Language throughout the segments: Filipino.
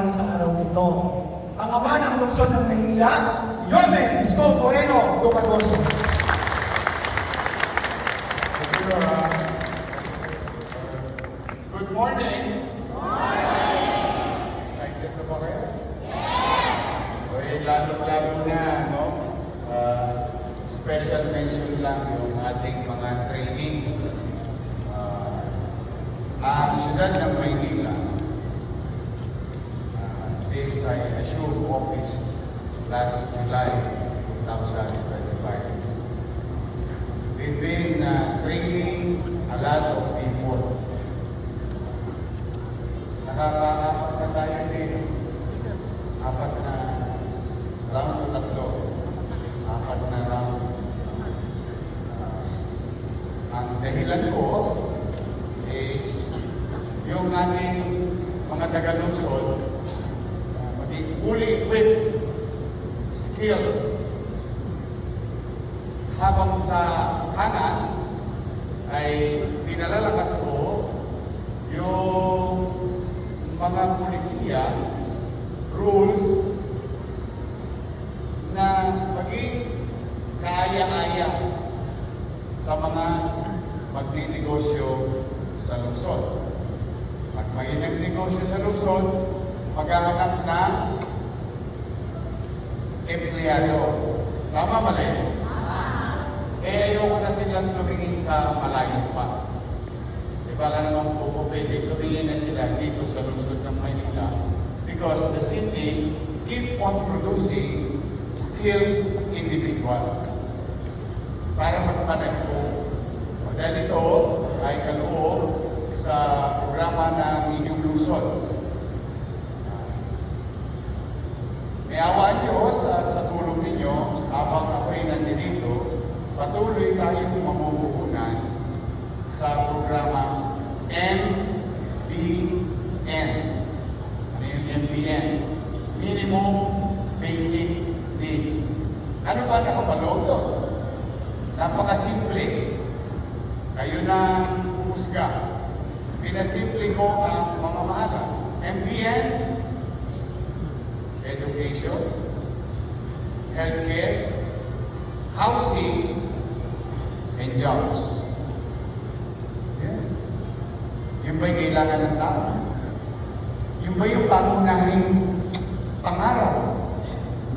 pagpapahari sa araw nito. Ang ama ng lungsod ng Maynila, Yomen Isko Moreno Dumagoso. Good morning. Excited na ba kayo? Lalo-lalo na, no? Special mention lang yung ating mga training. Ang siyudad ng Maynila, since I assumed office last July 2025, we've been training a lot of people. Nakaka-apat na tayo din. Apat na round o tatlo. Apat na round. Ang dahilan ko is yung ating mga taga-lungsod maging fully equipped, skilled. Habang sa kanan ay pinalalakas ko yung mga pulisiya, rules na maging kaaya-aya sa mga magninegosyo sa lungsod. Pag may nagnegosyo sa lungsod, maghahanap ng empleyado. Tama mali? Ayoko na silang tumingin sa malayo pa. Baka naman po pwede tumingin na sila dito sa lungsod ng Maynila because the city keep on producing skilled individual para magpanag po. Dahil ito ay kaloob sa programa ng inyong lungsod. May awaan Diyos at sa tulong ninyo habang ako'y nandito, patuloy tayong mamumuhunan sa programa MBN. Ano yung MBN? Minimum Basic Needs. Ano ba nakapaloob doon? Napakasimple. Kayo na humusga. Pinasimple ko ang mga mahalaga. MBN, education, healthcare, housing, and jobs. Yun ba'y kailangan ng tao? Yun ba yung pangunahing pangarap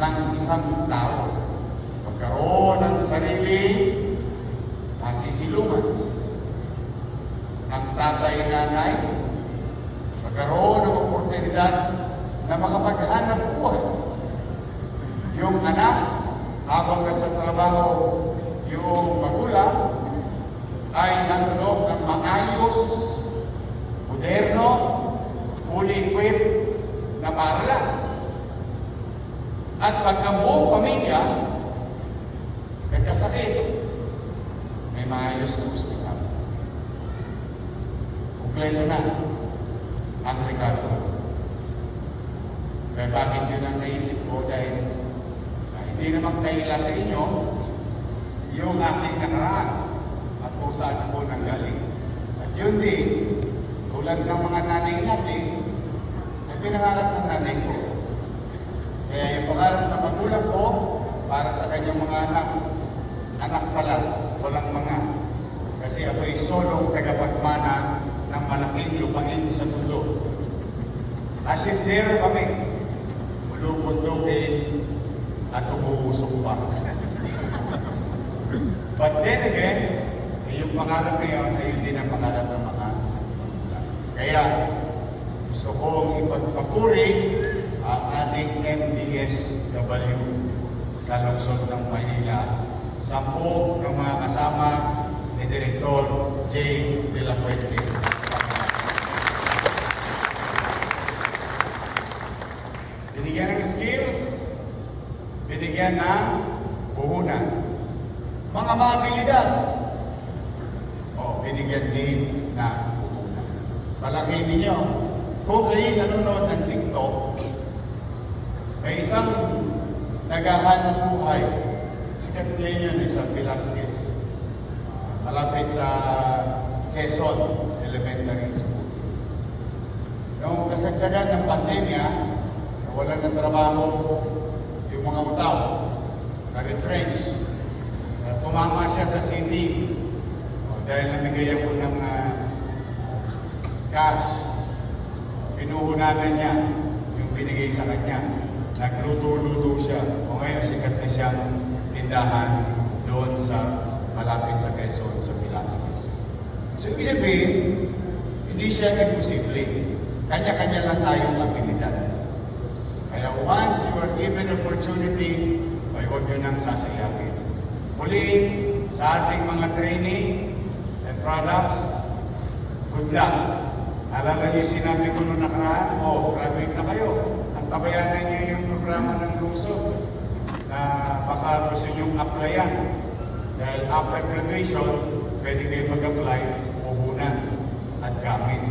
ng isang tao? Magkaroon ng sarili masisilungan. Ang tatay-nanay, magkaroon ng oportunidad na makapaghanap buhay. Yung anak, habang nasa trabaho, yung magulang, ay nasa loob ng maayos, moderno, fully equipped na paaralan. At pagka buong pamilya nagkasakit, may maayos na ospital. Kumpleto na ang Ricardo. Kaya bakit yun ang naisip ko? Dahil hindi naman kaila sa inyo yung aking nakaraan at kung saan ako nanggaling. At yun din, tulad ng mga nanay natin, ay pinangarap ng nanay ko. Kaya yung pangarap na magulang ko, para sa kanyang mga anak pala, walang mga. Kasi ako'y solong tagapagmana ng malaking lupain sa mundo. Asindero kami, mulubundukin at umuusok pa. But then again, yung pangarap na yun ay hindi ang pangarap ng mga magulang. Kaya, gusto kong ipagpapuri ang ating MDSW sa lungsod ng Maynila. 10 ng mga kasama ni Direktor J. De La Fuente. Binigyan ng skills, binigyan ng puhunan. Mga abilidad, binigyan din ng puhunan. Palaki ninyo, kung kayo nanonood ng TikTok, may isang naghahanap buhay. Sikat ngayon yun, isang Velasquez. Malapit sa Quezon Elementary School. Noong kasagsagan ng pandemya, nawalan ng trabaho yung mga utaw, na-retrench. Tumama siya sa city dahil namigay ako ng cash. Pinuhunanan niya yung binigay sa kanya. Nagluto-luto siya. O ngayon, sikat na siyang tindahan doon sa malapit sa Quezon, sa Velasquez. So, ibig sabihin, hindi siya imposible. Kanya-kanya lang tayong abilidad. Kaya once you are given opportunity, ay huwag nyo nang sasayangin. Muli, sa ating mga training and products, good luck. Alala niyo sinabi ko noong nakaraan, graduate na kayo. Ang tabayanan niyo yung programa ng Lungsod na baka gusto niyong applyan. Dahil after graduation, pwede kayo mag-apply, puhunan at gamit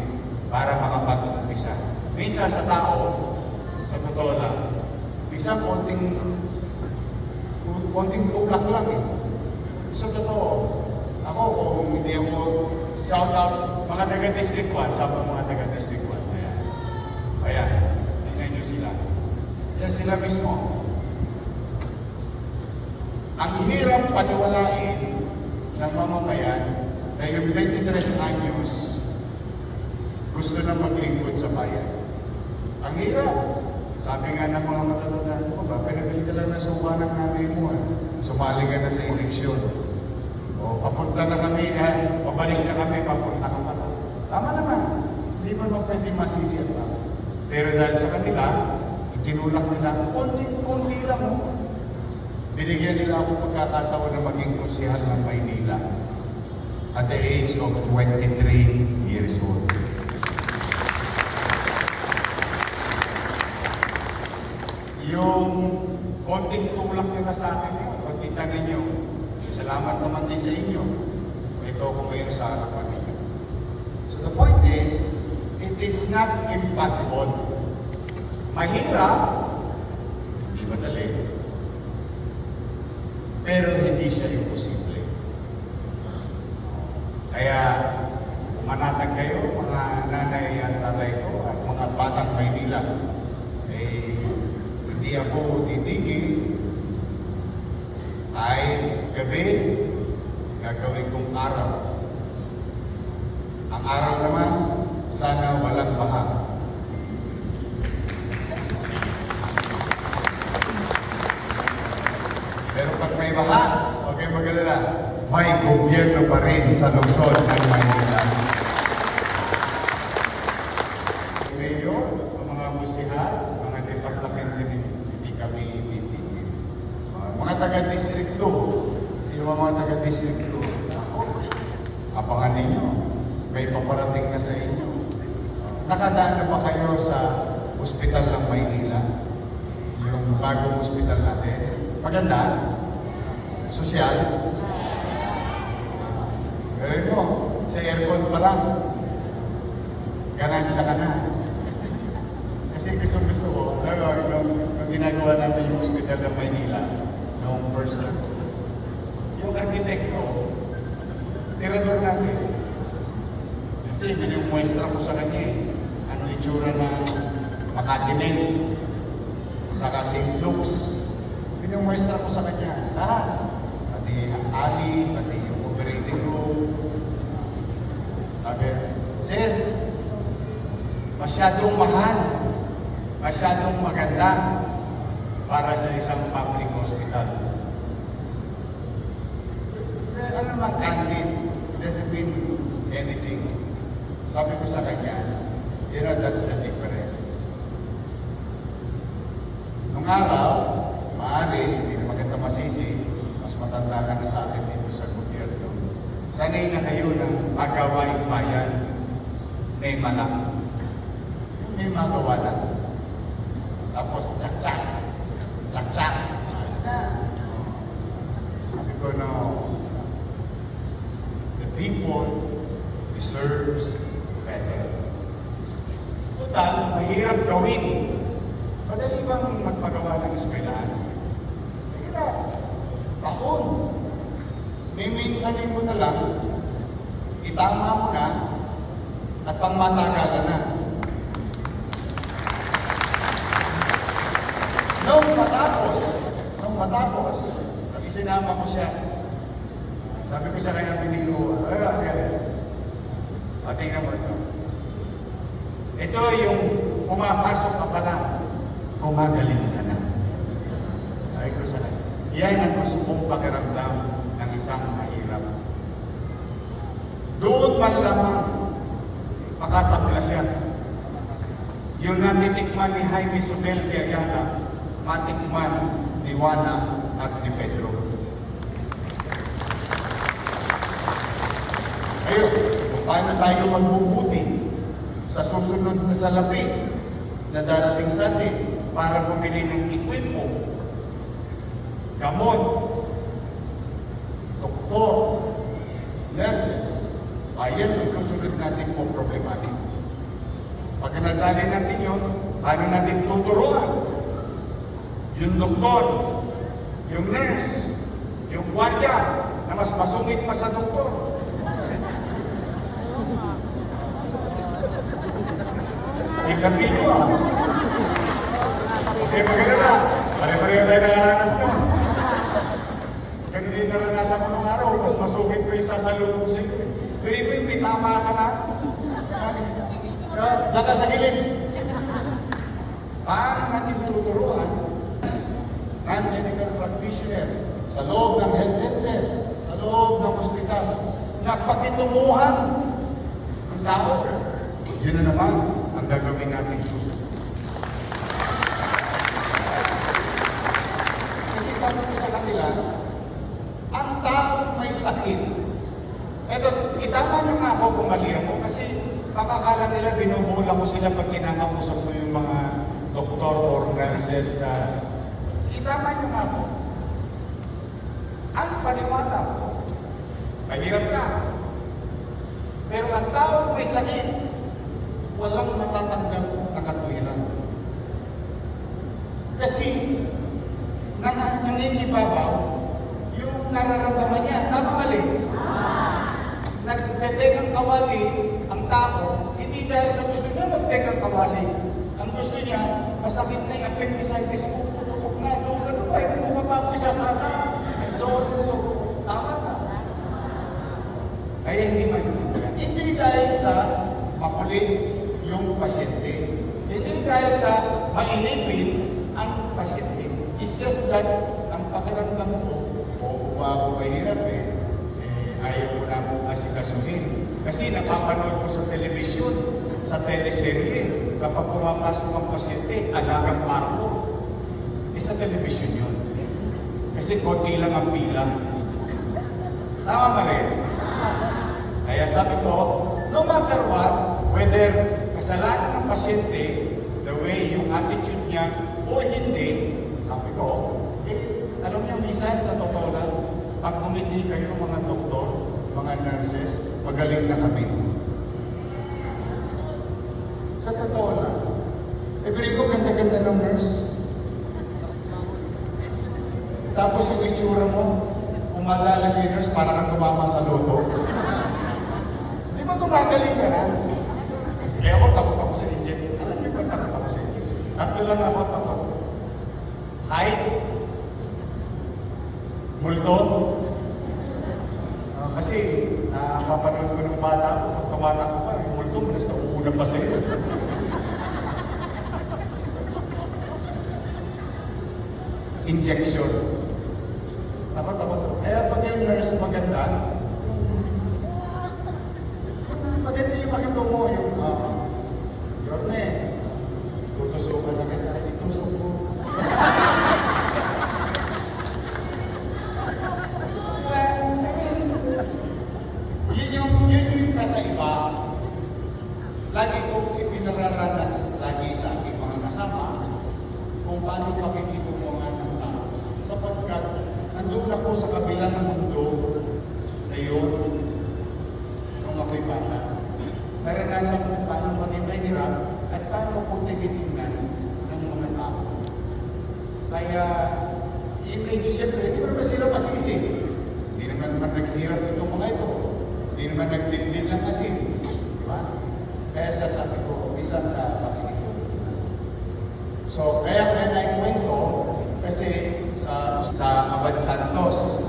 para makapag-umpisa. Minsan sa tao, sa totoo lang, minsan konting tulak lang eh. Sa totoo, ako kung hindi ako shout out mga taga-district 1, sabi mga taga-district 1. Ayan, tingnan nyo sila. Yan sila mismo. Ang hirap paniwalain ng mamamayan na yung 23 anyos gusto na maglingkod sa bayan. Ang hirap. Sabi nga ng mga matatanda ko, pinabili ka lang ng suba ng nanay mo. Sumali ka na sa eleksyon. O papunta na kami, pabalik na kami, papunta ka pa na. Tama naman. Hindi mo pwede masisi at tama. Pero dahil sa kanila, itinulak nila, konti lang mo. Binigyan nila ako pagkakataon na maging konsehal ng Maynila at the age of 23 years old. Yung konting tulak nila sa akin yun, pagkita ninyo, salamat naman din sa inyo. Ito ko ngayon sa harapan ninyo. So the point is, it is not impossible. Mahirap, hindi madali. Pero hindi siya imposible. Kaya, manatag kayo, mga nanay at tatay ko, at mga batang Maynila, hindi ako titigil. Kahit gabi, gagawin kong araw. Ang araw naman, sana walang baha. Pero pag may baha, huwag kayong mag-alala, may gobyerno pa rin sa lungsod ng Maynila. Mayor, ang mga musihal, mga departamento, hindi kami titigil. Mga taga-distrikto, sino mga taga-distrikto? Abangan ninyo, may paparating na sa inyo. Nakadaan na ba kayo sa ospital ng Maynila? Yung bagong ospital natin. Maganda? Sosyal? Pero mo, sa aircon pa lang, ganansya ka na. Kasi gusto ko, nung ginagawa namin yung ospital ng Maynila, noong first time, yung arkitekto, tirador natin. Kasi minumuestra ko sa kanya ano itsura na Makatimen, saka St. Luke's. Minumuestra ko sa kanya lahat. Pati ang alley, pati yung operating room. Sabi, Sir, masyadong mahal, masyadong maganda para sa isang public hospital. Ano naman candid, it doesn't mean anything. Sabi ko sa kanya, that's the difference. Nung araw, maaari, hindi naman kita masisi, mas matanda ka na sa akin dito sa gobyerno. Sanay na kayo ng magawaing bayan, may malak. May magawa lang. Tapos, tsak-tsak. Tsak-tsak. Ayos na. Sabi ko, no. The people deserves better. Total, mahirap gawin. Madali bang magpagawa ng eskwelahan? Mahirap. Taon. May minsanin mo na lang, itama mo na, at pangmatagalan na. Nung matapos, isinama ko siya. Sabi ko sa kanya, pinilo, tingnan mo ito. Ito yung pumapasok ka pa lang, gumagaling ka na. Sabi ko sa kanya, yan ang gusto kong pakiramdam ng isang mahirap. Doon man lamang makatabla siya. Yung natitikman ni Jaime Sobel de Ayala, matikman ni Juana at ni Pedro. Ayun, kung paano tayo magbubuti sa susunod na salapi na darating sa atin para bumili ng equipo, gamot, doktor, nurses, ayan ang susunod natin po problematik. Pag nadali natin yun, paano natin tuturuan? Yung doktor, yung nurse, yung gwardiya, na mas masungit pa sa doktor. Ikapil ko ah. Okay, maganda. Pare-pareho tayo nakaranas na. Ganun din naranasan ko nung araw, mas masungit ko yung sasalubong sa iyo. Pero yung may tama ka na. Diyan ka sa gilid. Paano natin tuturuan non-medical practitioner sa loob ng health center, sa loob ng hospital, na pakitunguhan ang tao? Yun na naman ang gagawin natin susunod. Kasi sabi ko sa kanila, ang taong may sakit, eto, itama nyo nga ako kung mali ako, kasi makakala nila binubula ko sila pag kinakausap ko yung mga doktor or nurses na itama nyo nga ako. Ang paniwala ko, mahirap ka. Pero ang taong may sakit, walang matatanggap na katwiran. Kasi nangingibabaw yung nararamdaman niya. Tama mali? Nagtetegang kawali ang tao, hindi dahil sa gusto niya magtegang kawali. Ang gusto niya, masakit na yung appendicitis ko, puputok na, ano ba, hindi mo ba po isasama? And so on and so on. Tama na. Kaya hindi maintindihan. Hindi dahil sa makulit yung pasyente. Hindi dahil sa mainipin ang pasyente. It's just that ang pakiramdam ko, ba ako mahirap ayaw ko na akong asikasuhin. Kasi napapanood ko sa telebisyon, sa teleserye, kapag pumapasok ang pasyente, alagang parko. Sa telebisyon yun. Kasi konti lang ang pila. Tama ba rin? Kaya sabi ko, no matter what, whether kasalanan ng pasyente, the way yung attitude niya, o hindi, sabi ko, alam niyo, minsan sa totoo lang, pag umiti kayo mga doktor, mga nurses, magaling na kami. Sa totoo lang. Every ko ganda-ganda ng nurse. Tapos yung itsura mo, umadalag yung nurse para kang tumama sa loto. Di ba gumagaling ka na? Eh ako takot ako sa injection. Alam niyo ba takot ako sa injection? At lang ako takot. Height, multo. Kasi mapanood ko ng bata, pag tumatakbo pa, yung multo mo nasa uuna pa sa'yo. Injection. Tama. Kaya pag yung nurse maganda yung makito mo, yung Yorme, tutusukan na kita, itusok mo. Yun yung kakaiba. Lagi kong ipinararanas lagi sa aking mga kasama kung paano pakikitungan ng tao. Sapagkat nandun ako sa kabilang mundo ngayon nung ako'y bata. Naranasan kung paano maging mahirap at paano ko tigitingnan ng mga tao. Kaya, medyo siyempre, hindi mo naman sila masisi. Hindi naman naghihirap itong mga ito. Hindi naman nagdindin lang kasi. Di ba? Kaya sasabi ko, bisan sa pakinig ko. So, kaya naikwento, Kasi sa Abad Santos,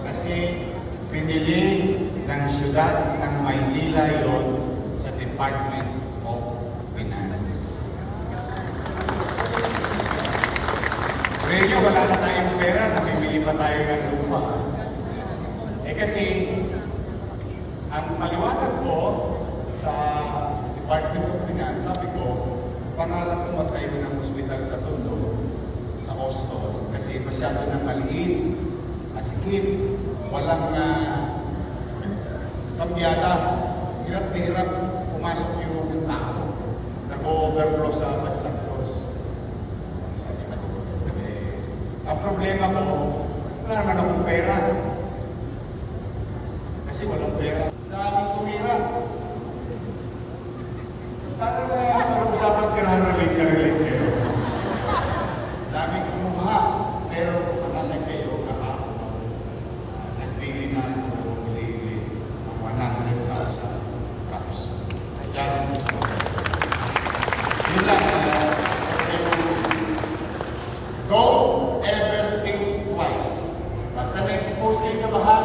kasi binili ng syudad ng Maynila yon sa Department of Finance. Pero nyo, wala na tayong pera, namimili pa tayo ng lupa. Eh kasi, ang paliwanag ko sa Department of Finance, sabi ko, pangarap ko magtayo ng ospital sa Tondo, sa Austin, kasi masyado nang maliit, masikip, walang kambyada, hirap na hirap pumasok yung tao, nag-overflow sa Abad Santos. Ang problema ko, wala naman akong pera. Kasi walang pera. Daming tumira. Paano na pag-usapan ka na-relate kayo? Daming kumuha, pero manatag kayo kahapon. Nagbili na ako ng bumili ng 100,000 cups. Just yun lang. Don't ever think twice. Basta na-expose kayo sa baha,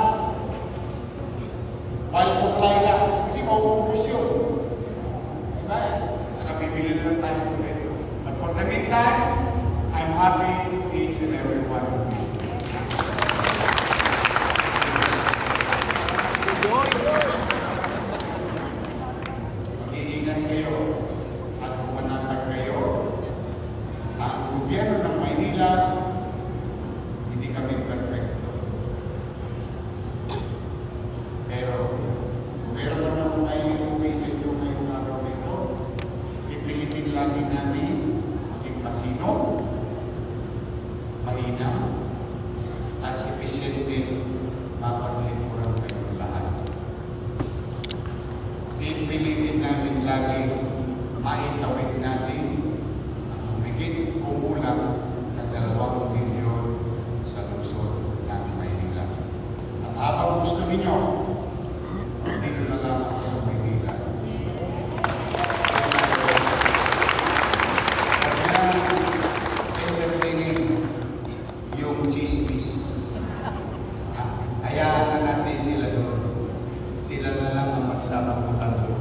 while supply last, kasi mauubos yun. Diba? Saka bibili lang tayo ulit. But for the meantime, I'm happy each and every one of you. Mag-iingat kayo at pumanatag kayo. Ang gobyerno ng Maynila, hindi kami perfecto. Pero, kung meron naman ako ngayong message ko ngayong araw nito, pipilitin lagi namin maging masino, mainam, at epesyente, mapaglipuran kayong lahat. Pipilitin namin lagi maitawid natin ang humigit kumulang na 2 milyon sa lungsod ng Maynila. At habang gusto ninyo, dito na lang ako sa Maynila. Kaya entertaining yung chismis. Hayaan na natin sila doon. Sila na lang ang magsasabutan doon.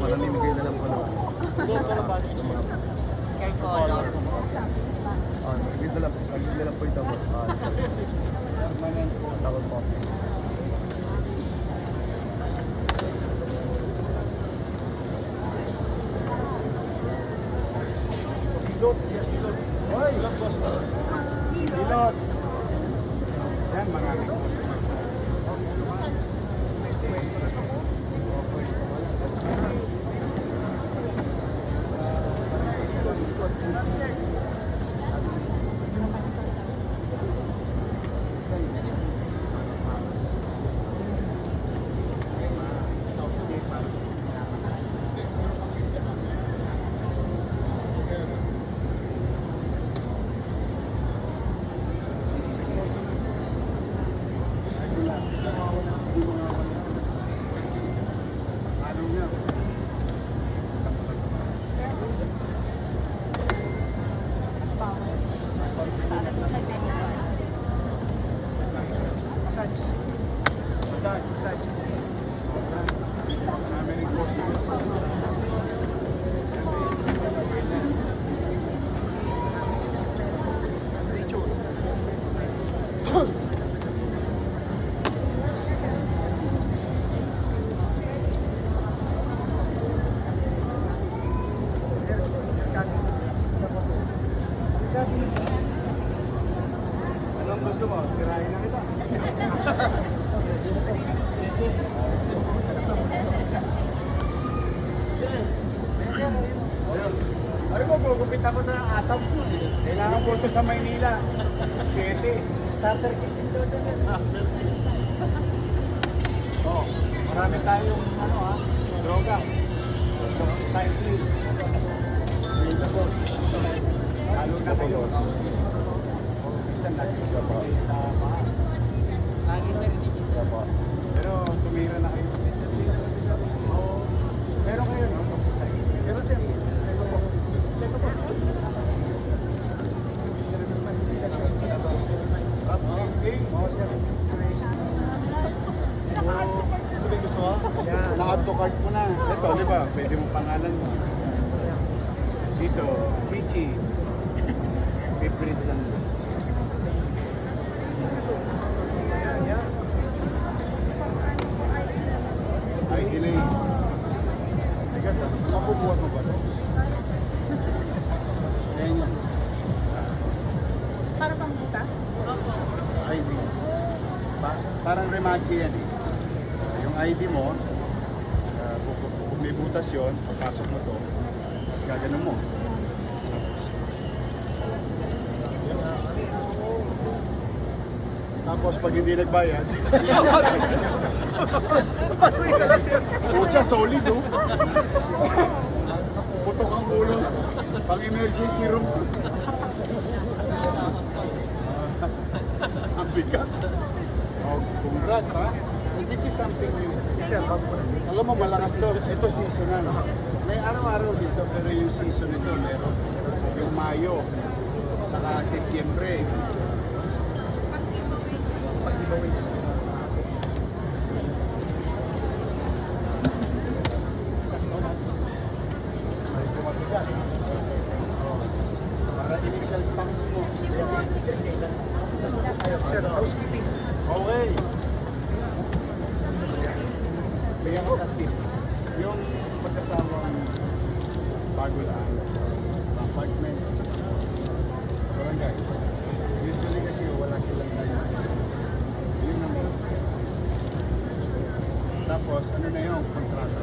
namimigay na lang ko ng Hindi, pero paano yung smart? Hair color. saglit na lang po ito, boss. Permanent po. Takot po kasi. Pilot, siya pilot. Hoy, pilot boss. Pilot. Yan, mga customer. Massage. Marami rin customer. Anong gusto mo? Tirahin na kita. Ay mo, gugupit ako na atoms mo. Kailangan po sa Maynila. 7. Starter kit. Oh, marami tayong droga. Doxycycline. Lalo na kayo. Minsan nag-stay sa paa. Pero tumira na kayo. Pero kayo, no? Doxycycline. Pero sir, naka-add to cart mo na. Ito, di ba? Pwede mo pangalan mo. Dito, Chichi. Favorite lang. Ay, delays. Teka, mapubuhat mo ba ito? Ayan yan. Para pang butas? ID. Parang Remachi yan eh. Yung ID mo, kung may butas yun, pagpasok mo to, tapos gaganon mo. Tapos pag hindi nagbayad, pucha, solid oh. Putok ang ulo. Pang emergency room. Ang bigat. Oh, congrats ha. And this is something new. Alam mo, malakas to. Ito seasonal. May araw-araw dito, pero yung season nito meron. Yung Mayo, saka Setyembre. Para initial stamps mo. Sir, housekeeping. Okay. Kaya ka tatip. Yung pagkasawang bago lang, apartment, barangay. Usually kasi wala silang tayo. Yun naman. Tapos ano na yung kontrata?